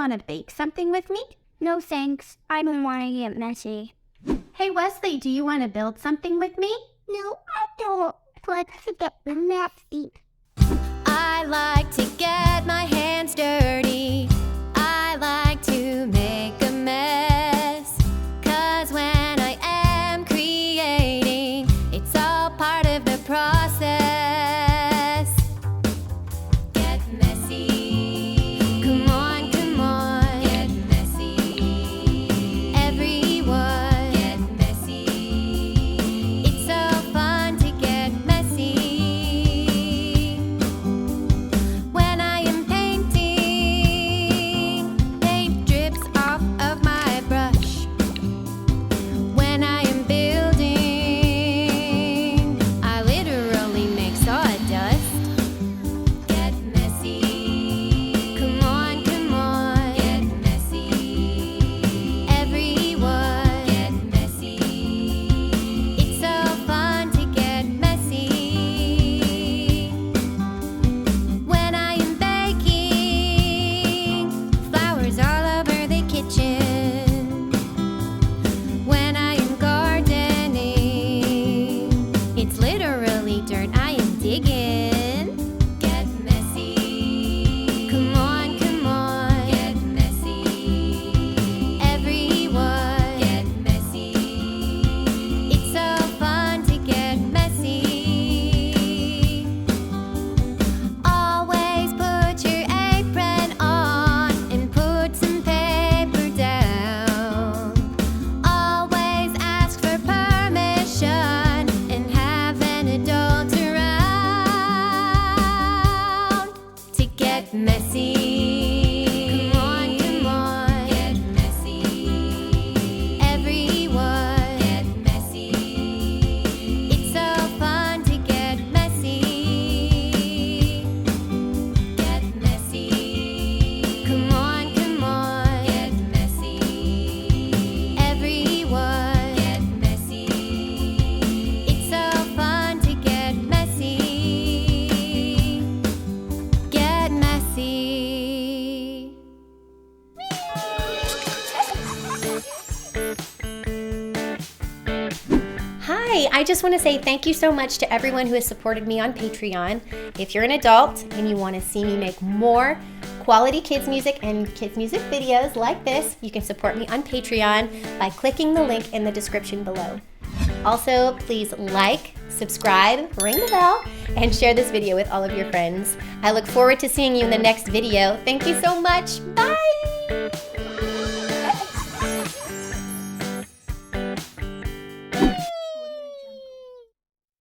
want to bake something with me? No thanks, I don't want to get messy. Hey, Wesley, do you want to build something with me? No, I don't. Let's get messy. I like to get my hands dirty. I like to make a mess. 'Cause when I am creating, it's all part of the process. Get messy. Come on, come on. Get messy. Everyone. Get messy. It's so fun to get messy. When I am painting, paint drips off of my brush. When I am building, I literally make sawdust. Get messy. Come on, come on. Get messy. Everyone. Get messy. It's so fun to get messy. When I am baking, flowers all over the kitchen. When I am gardening, it's literally dirt I am digging. Get messy. Come on, come on. Get messy. Everyone. Get messy. It's so fun to get messy. Always put your apron on and put some paper down. Always ask for permission and have an adult around to get messy. Come on, come on. Get messy. Everyone. Get messy. It's so fun to get messy. Get messy. Come on, come on. Get messy. Everyone. Get messy. It's so fun to get messy. Get messy. Hi, I just want to say thank you so much to everyone who has supported me on Patreon. If you're an adult and you want to see me make more quality kids music and kids music videos like this, you can support me on Patreon by clicking the link in the description below. Also, please like, subscribe, ring the bell, and share this video with all of your friends. I look forward to seeing you in the next video. Thank you so much. Bye!